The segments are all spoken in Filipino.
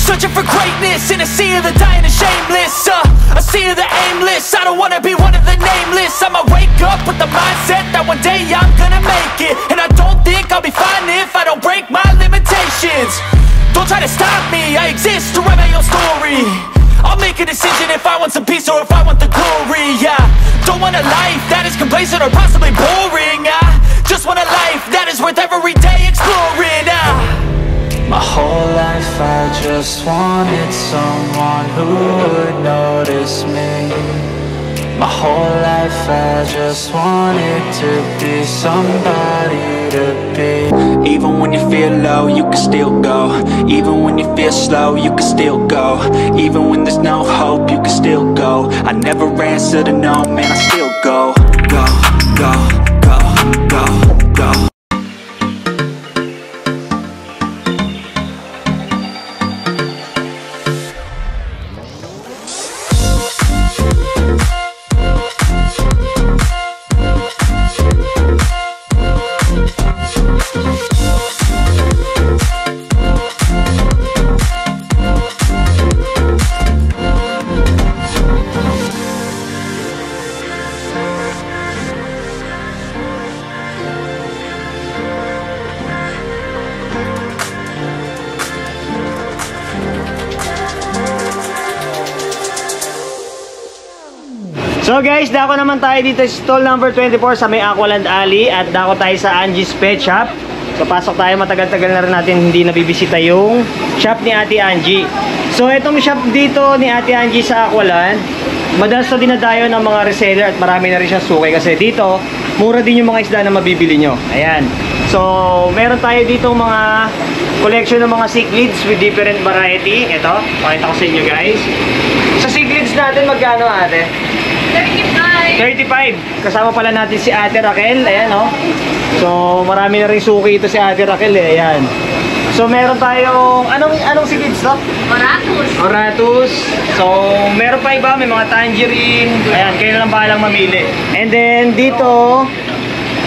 Searching for greatness in a sea of the dying and shameless, a sea of the aimless. I don't wanna be one of the nameless. I'ma wake up with the mindset that one day I'm gonna make it. And I don't think I'll be fine if I don't break my limitations. Don't try to stop me, I exist to write my own story. I'll make a decision if I want some peace or if I want the glory, yeah. Don't want a life that is complacent or possibly boring. I just want a life that is worth every day exploring. My whole life I just wanted someone who would notice me. My whole life I just wanted to be somebody to be. Even when you feel low, you can still go. Even when you feel slow, you can still go. Even when there's no hope, you can still go. I never answer to no, man, I still go. Go, go, go, go, go. So guys, dako naman tayo dito sa stall number 24 sa may Aqualand Alley. At dako tayo sa Angie's Pet Shop. So pasok tayo, matagal-tagal na rin natin hindi nabibisita yung shop ni Ate Angie. So itong shop dito ni Ate Angie sa Aqualand, madalas na dinadayo ng mga reseller at marami na rin siyang suki. Kasi dito, mura din yung mga isda na mabibili nyo. Ayan. So meron tayo dito mga collection ng mga cichlids with different variety. Ito, pakita ko sa inyo guys. Sa cichlids natin, magkano ate? 35. Kasama pala natin si Ate Raquel. Ayan, oh. So, marami na rin suki ito si Ate Raquel, eh. Ayan. So, meron tayong... Anong cichlids to? Oratus. Oratus. So, meron pa iba. May mga tangerine. Ayan, kayo lang bahalang mamili. And then, dito,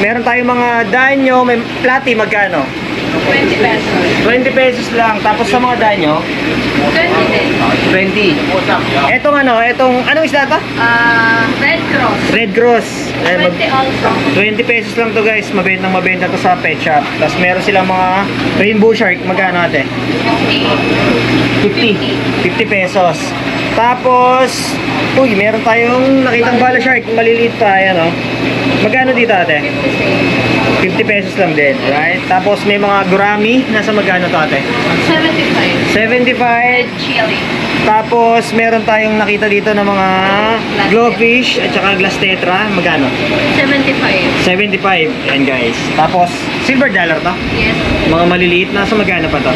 meron tayong mga danyo. May plati, magkano? 20 pesos. 20 pesos lang. Tapos sa mga danyo? 20 din. 20. Anong isda to? Red Cross. Red Cross. 20 also. 20 pesos lang to guys. Mabenta to sa pet shop. Tapos meron silang mga rainbow shark. Magkano ate? 50 pesos. Tapos, uy, meron tayong nakitang bala shark. Maliliit pa. Ayan, oh. Magkano dito ate? 50 pesos lang din, right? Tapos may mga gurami, nasa magkano to ate? 75. 75. Red chili. Tapos meron tayong nakita dito ng mga glowfish at saka glass tetra, magkano? 75. 75, yan guys. Tapos silver dollar to? Yes. Mga maliliit, nasa magkano pa to?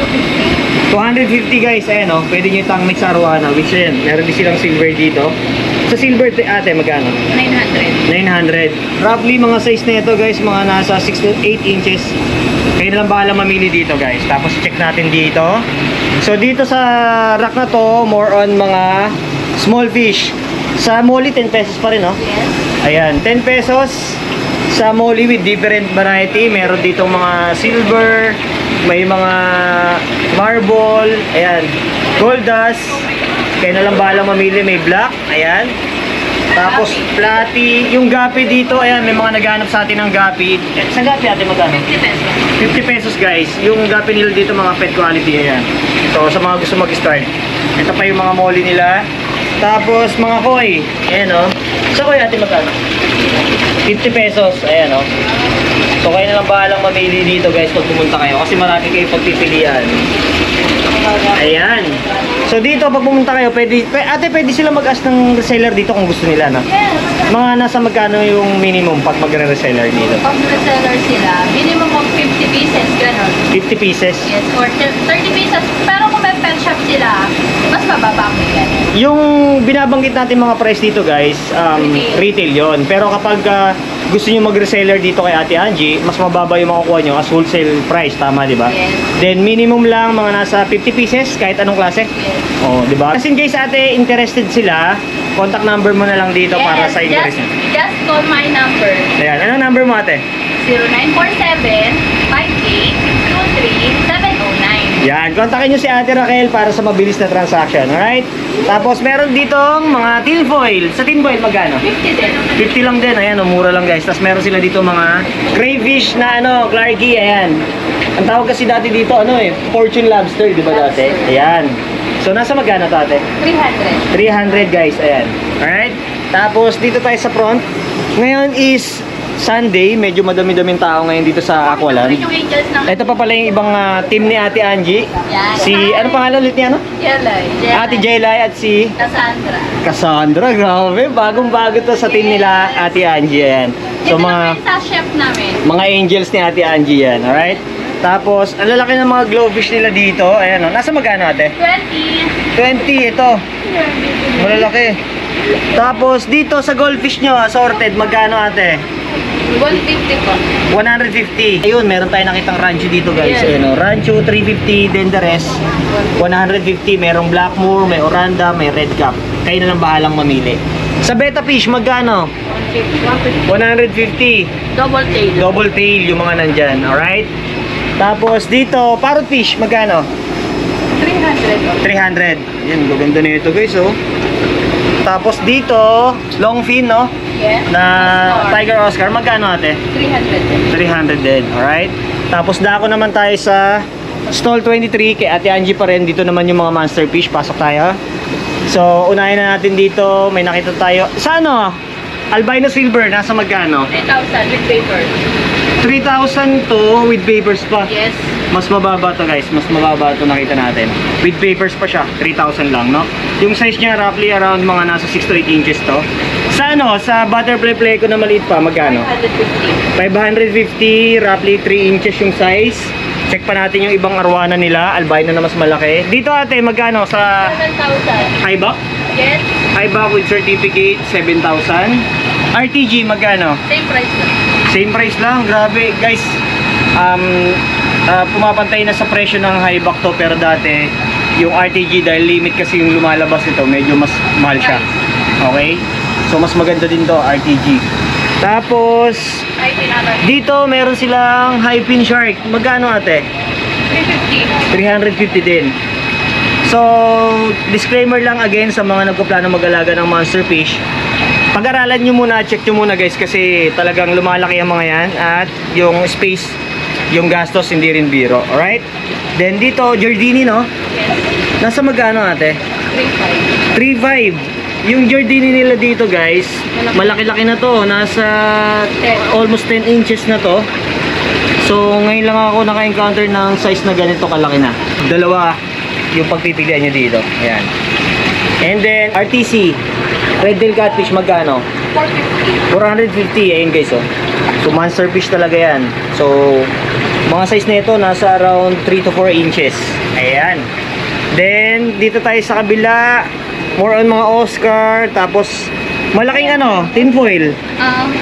250 guys, ayan o. Pwede nyo itang mix arowana, which yan, meron din silang silver dito. Sa silver ate, magkano? 900. 900. Roughly mga size na ito guys, mga nasa 6 to 8 inches. Kayo na lang bahala mamili dito guys. Tapos check natin dito. So dito sa rack na to, more on mga small fish. Sa molly, 10 pesos pa rin, no? Yes. Ayan, 10 pesos sa molly with different variety. Meron dito mga silver, may mga marble, ayan, gold dust. Kaya na lang bahala mamili, may black, ayan. Tapos platy, yung gapi dito, ayan, may mga naghanap sa atin ng gapi. Sa gapi ate magkano? 50 pesos. 50 pesos guys. Yung gapi nila dito mga pet quality, ayan. So sa mga gusto mag-start. Ito pa yung mga molly nila. Tapos mga koi, ayan o. Sa koi ate magkano? 50 pesos, ayan o. So kayo na lang bahalang mamili dito guys pag pumunta kayo. Kasi marami kayo pagpipilian. Ayan. So dito pag pumunta kayo, pwede sila mag-ask ng reseller dito kung gusto nila, no? Yes. Mga nasa magkano yung minimum pag magre-reseller dito? Pag reseller sila, minimum of 50 pieces, gano'n. 50 pieces? Yes, or 30 pieces. Pero kung may pet shop sila, mas mababa ang bigyan. Yung binabanggit natin mga price dito guys, retail yon. Pero kapag gusto nyo mag-reseller dito kay Ate Angie, mas mababa yung makukuha nyo as wholesale price, tama di ba? Yes. Then minimum lang mga nasa 50 pieces kahit anong klase. Yes. Oh, di ba? Kasi in case ate interested sila, contact number mo na lang dito para sa interest nyo. Just call my number. Ayan, anong number mo ate? 0947-5823-709. Yan, kontakin nyo si Ate Raquel para sa mabilis na transaction, alright? Tapos meron ditong mga tin foil. Sa tin foil magkano? 50 din. 50 lang din, ayan, mura lang guys. Tapos meron sila dito mga crayfish na Clarky, ayan. Ang tawag kasi dati dito, fortune lobster, di ba dati? Ayan. So, nasa magkano to, ate? 300. 300 guys, ayan. Alright? Tapos, dito tayo sa front. Ngayon is Sunday, medyo madami-daming tao ngayon dito sa Aqualand. Yung angels ng... Ito pa pala yung ibang team ni Ate Angie. Yan. Si, ano pangalan ulit niya, no? Jelay. Ate Jaylay at si Cassandra. Cassandra, grabe. Bagong-bago to sa team nila, Ate Angie, ayan. So, Ito mga naman sa chef namin. angels ni Ate Angie yan, alright? Tapos, ang lalaki ng mga glowfish nila dito. Ayan, nasa magkano, ate? 20. 20, ito. Malalaki. Tapos, dito sa goldfish nyo, assorted, magkano, ate? 150 po. 150. Ayun, meron tayong nakitang rancho dito, guys. Yes. Ayun, rancho, 350, then the rest, 150. Merong blackmore, may oranda, may red cap. Kayo na lang bahalang mamili. Sa betta fish, magkano? 150. 150. Double tail. Double tail yung mga nandyan, alright? Tapos dito, parrot fish, magkano? 300 po. 300. Yan, gaganda na ito guys, oh. Tapos dito, long fin, no? Yes. Na Tiger Oscar, magkano ate? 300. 300 din, alright? Tapos dako naman tayo sa stall 23, kay Ate Angie pa rin. Dito naman yung mga monster fish, pasok tayo. So, unahin na natin dito, may nakita tayo. Sa ano? Albino silver, nasa magkano? 3,000 with paper. 3,000 to with papers pa. Yes. Mas mababa to guys, mas mababa to nakita natin. With papers pa siya, 3,000 lang, no? Yung size niya roughly around mga nasa 6 to 8 inches to. Sa ano, sa butterfly pleco na maliit pa, magkano? 550, 550. roughly 3 inches yung size. Check pa natin yung ibang arwana nila, albino na mas malaki. Dito ate, magkano sa 7,000. IBAC? Yes. IBAC with certificate, 7,000. RTG, magkano? Same price lang. Same price lang, grabe guys. Pumapantay na sa presyo ng highback to, pero dati yung RTG dahil limit kasi yung lumalabas nito, medyo mas mahal siya. Okay? So mas maganda din to, RTG. Tapos Ay, tinaban. dito meron silang high fin shark. Magkano ate? 350. 350 din. So, disclaimer lang again sa mga nagpaplano mag-alaga ng monster fish. Pag-aralan nyo muna, check nyo muna guys, kasi talagang lumalaki ang mga yan at yung space, yung gastos hindi rin biro. Alright? Then dito, Giardini, no? Yes. Nasa magkano ate? 3,500. 3.5. Yung Giardini nila dito guys, malaki-laki na to. Nasa almost 10 inches na to. So ngayon lang ako naka-encounter ng size na ganito kalaki na. Dalawa yung pagpipilian nyo dito. Ayan. And then RTC, Red Tail Catfish, magkano? 450. 450. Ayun guys, oh. So monster fish talaga yan. So mga size na ito nasa around 3 to 4 inches. Ayan. Then dito tayo sa kabila, more on mga Oscar. Tapos malaking tin foil,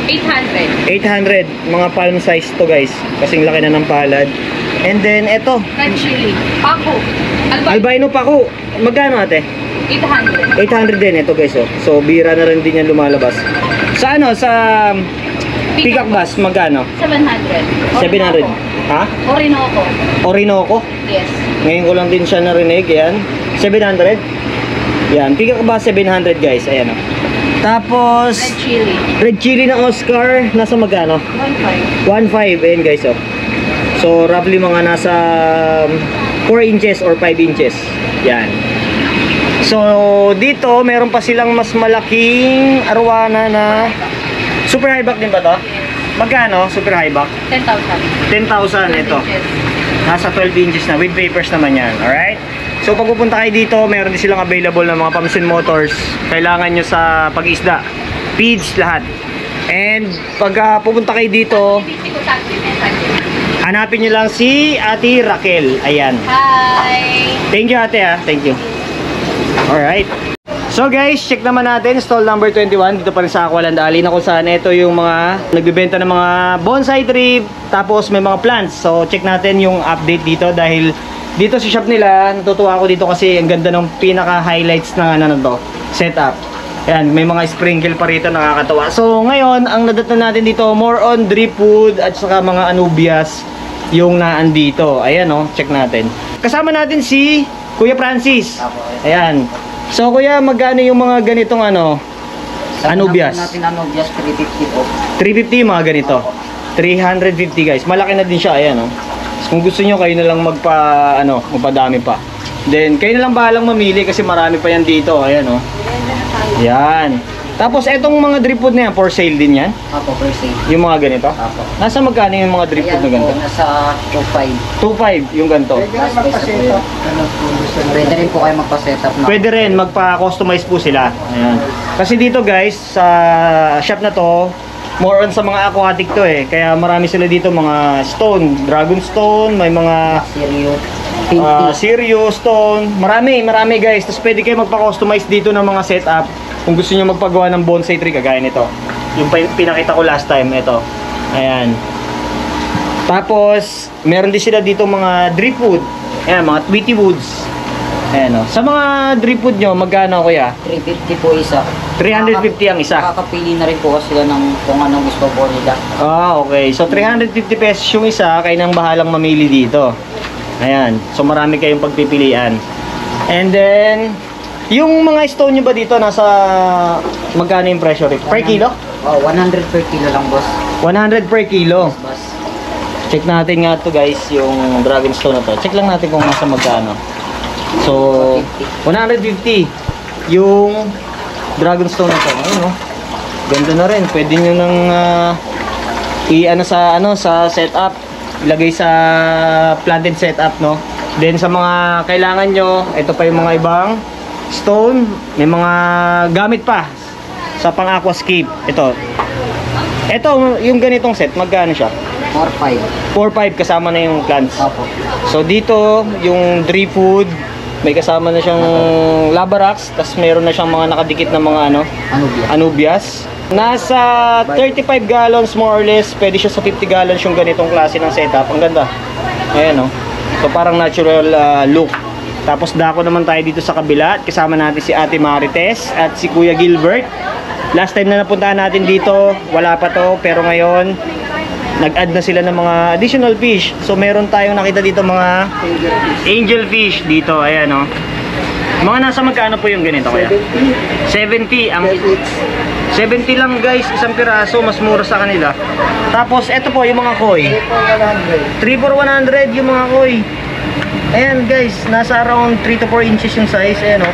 800. 800. Mga palm size to guys, kasing laki na ng palad. And then eto, Red chili. Paco. albino paku, magkano ate? 800. 800 din ito guys, oh. So bira na rin din yan lumalabas. Sa sa peacock bass, magkano? 700. 700. Ha? Orinoco. Orinoco? Yes. Ngayon ko lang din siya narinig, yan. 700. Yan, peacock bass 700 guys, ayan, oh. Tapos Red chili. red chili ng Oscar, nasa magkano? 1.5. 1.5, ayan guys, oh. So roughly mga nasa 4 inches or 5 inches. Yan. So dito meron pa silang mas malaking arwana na super high back din ba to? Magkano super high back? 10,000. 10,000 ito. Nasa 12 inches na with papers naman yan. Alright? So pag pupunta kayo dito, meron din silang available na mga Pamsin Motors. Kailangan nyo sa pag-isda, feeds, lahat. And pag pupunta kayo dito, hanapin nyo lang si Ate Raquel. Ayan. Hi! Thank you ate ha. Thank you. Alright. So guys, check naman natin stall number 21 dito pa rin sa Aqualand Alley, na kung saan ito yung mga nagbibenta ng mga bonsai tree, tapos may mga plants. So check natin yung update dito, dahil dito sa shop nila, natutuwa ako dito kasi ang ganda ng pinaka-highlights ng setup. Ayan, may mga sprinkle pa rito, nakakatawa. So ngayon, ang nadatnan natin dito, more on drip wood at saka mga anubias. yung naandito. Ayan oh, check natin. Kasama natin si Kuya Francis. Ayan. So kuya, magkano yung mga ganitong ano? Anubias. Natin Anubias 350 po. 350 yung mga ganito. 350 guys. Malaki na din siya. Ayan oh. Kung gusto nyo, kayo na lang magpadami pa. Then, kayo na lang bahalang mamili kasi marami pa yan dito. Ayan oh. Yan. Tapos, etong mga drip food na yan, for sale din yan? Apo, per se. Yung mga ganito? Apo. Nasa magkano yung mga drip food na ganito? Nasa 2.5. 2.5 yung ganito. Pwede rin po kayo magpa-setup na. Pwede rin, magpa-customize po sila. Ayan. Kasi dito guys, sa shop na to, more on sa mga aquatic to eh. Kaya marami sila dito mga stone, dragon stone, may mga Sirio stone. Marami guys. Tapos pwede kayo magpa-customize dito ng mga setup. Kung gusto niyo magpagawa ng bonsai tree kagaya nito. Yung pinakita ko last time, ito. Ayan. Tapos, meron din sila dito mga drip wood. Ayan, mga Tweety woods. Ayan o. Sa mga drip wood nyo, magkano kuya? 350 po isa. 350 ang isa. Makakapili na rin po sila ng kung anong gusto po nila. Ah, okay. So, 350 pesos yung isa. Kayo nang bahalang mamili dito. Ayan. So, marami kayong pagpipilian. And then, yung mga stone nyo ba dito, nasa magkano yung presyo rate? Per kilo? Oh, 100 per kilo lang, boss. 100 per kilo. Boss. Check natin nga to guys, yung dragon stone na to. Check lang natin kung nasa magkano. So, 150 yung dragon stone na to. Ayun, no? Ganda na rin. Pwede nyo nang sa setup. Ilagay sa planted setup, no? Then sa mga kailangan nyo, ito pa yung mga ibang stone. May mga gamit pa sa pang aquascape. Ito yung ganitong set, magkano siya? 4.5. 4.5 kasama na yung plants. Opo. So dito, yung drip food, may kasama na siyang lava rocks, tapos meron na siyang mga nakadikit na mga anubias. Nasa 35 gallons more or less, pwede siya sa 50 gallons yung ganitong klase ng setup. Ang ganda. Ayan, no? So parang natural look. Tapos dako naman tayo dito sa kabila at kasama natin si Ate Marites at si Kuya Gilbert. Last time na napuntahan natin dito, wala pa to, pero ngayon nag-add na sila ng mga additional fish. So meron tayong nakita dito mga angel fish dito, ayan o. Mga nasa magkano po yung ganito kaya? 70 ang 70 lang guys, isang piraso, mas mura sa kanila. Tapos eto po yung mga koi. 3 for 100 yung mga koi. Ayan guys, nasa around 3 to 4 inches yung size, ayan o.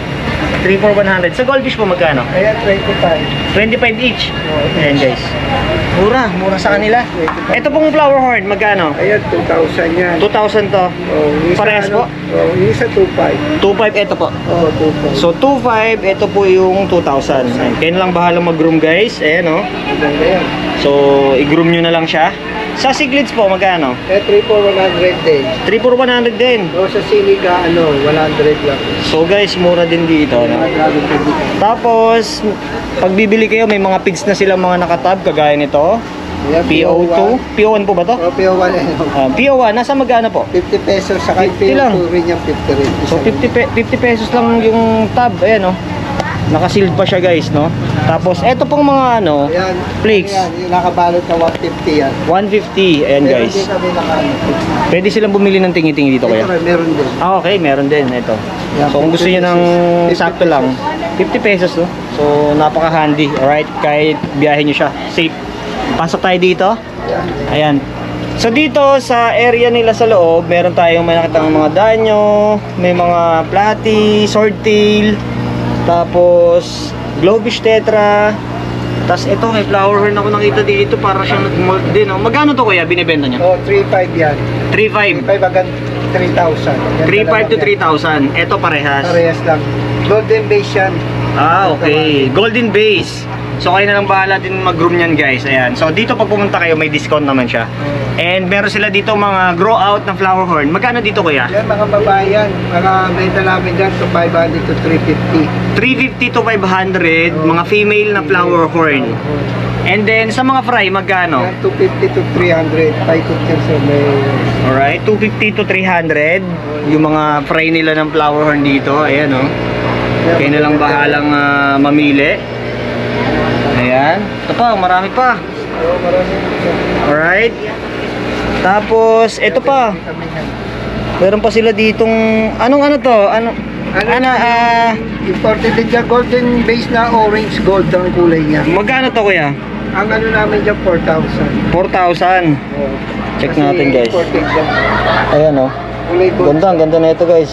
3 for 100. Sa goldfish po magkano? Ayan, 25. 25 each. Ayan guys. Mura sa kanila. Ito pong flower horn, magkano? Ayan, 2,000 yan. 2,000 to. Oh, Parehas po? Oh, yung isa 2,500. 2,500 ito po. Oh, 2,500. So 2,500, ito po yung 2,000. Ayan, kayo na lang bahala mag-groom guys. Ayan o. Maganda yan. So i-groom nyo na lang siya. Sa cichlids po, magkano? 3 for 100 din. 3 for 100 din. O sa silica, 100 lang. So guys, mura din dito. No? Tapos, pag bibili kayo, may mga pigs na silang mga nakatab, kagaya nito. Ayan, PO2. PO1 po ba to? O, PO1 yan. PO1, nasa magkano po? 50 pesos. Saka 50 lang. PO2 rin yan, 50 rin. So 50 pesos lang yung tab, ayan oh. Naka-sealed pa siya guys, no? Tapos eto pong mga ano, Ayan, flakes. Ayan, yung nakabalot na 150 yan. 150, ayan Meron guys. din kami Pwede silang bumili ng tingi-tingi dito kaya? Meron din. Ah, okay, meron din ito. Yeah, So kung gusto niyo ng 50 sakto lang, 50 pesos no? So napaka-handy, alright? Kahit biyahe niyo siya, safe. Pasok tayo dito. Ayan. So dito sa area nila sa loob, meron tayong may nakitang mga danyo, may mga platy, swordtail, tapos glowfish tetra. Tapos ito may flower horn ako nakita dito, para siyang nag-mold din. Oh. Magkano to kuya binibenta niyo? O, 3,500 yan. 3,500. 3,500 hanggang 3,000. 3,500 to 3,000. Ito parehas. Parehas lang. Golden base yan. Ah, okay. Golden base. So kayo na lang bahala din mag-groom niyan guys. Ayan. So dito pag pumunta kayo may discount naman siya. And meron sila dito mga grow out ng flower horn. Magkano dito kuya? Yan, mga babayan. Mga benta namin dyan to 500 to 350. 350 to 500, mga female na flower horn. And then sa mga fry magkano? Yan, 250 to 300. Paikot yan sa may... Alright, 250 to 300 yung mga fry nila ng flower horn dito. Ayan oh. Kayo na lang bahalang mamili. Ayan. Ito pa, marami pa. Oo, marami. Alright. Tapos, ito pa. Meron pa sila ditong, anong ano to? Imported din dyan, golden base na orange gold ang kulay niya. Magkano to kuya? Ang ano namin dyan, 4,000. 4,000. Check Kasi natin guys. imported dyan. Ayan oh. Kulay gold. Ganda, ang ganda na ito guys.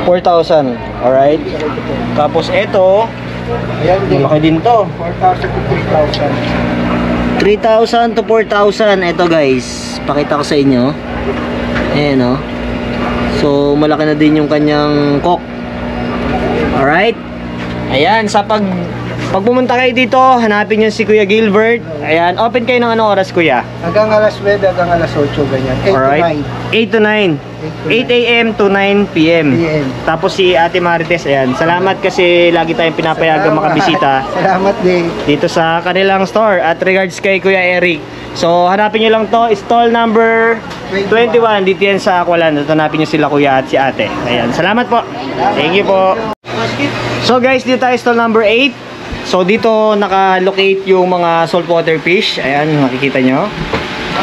4,000. Alright. Tapos ito, Ayan din. malaki din to. 4,000 to 3,000. 3,000 to 4,000. Ito guys, pakita ko sa inyo. Ayan oh. So, malaki na din yung kanyang cock. Alright. Ayan, sa pag pumunta kayo dito, hanapin nyo si Kuya Gilbert. Ayan, open kayo ng anong oras kuya? Hanggang alas 9, hanggang alas 8, ganyan. 8 Alright. 8 to 9. 8 a.m. to 9 p.m. PM. Tapos si Ate Marites, ayan. Salamat kasi lagi tayong pinapayagang makabisita Salamat din. dito sa kanilang store. At regards kay Kuya Eric. So, hanapin nyo lang to. Stall number 21. Dito yan sa Aqualand. At hanapin nyo sila Kuya at si Ate. Ayan. Salamat po. Thank you po. So guys, dito tayo stall number 8. So dito naka-locate yung mga saltwater fish. Ayan, makikita nyo.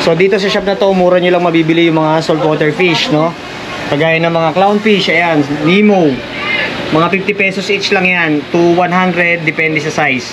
So dito sa shop na to, mura nyo lang mabibili yung mga saltwater fish, no? Kagaya ng mga clownfish, ayan, Nemo. Mga 50 pesos each lang yan to 100, depende sa size.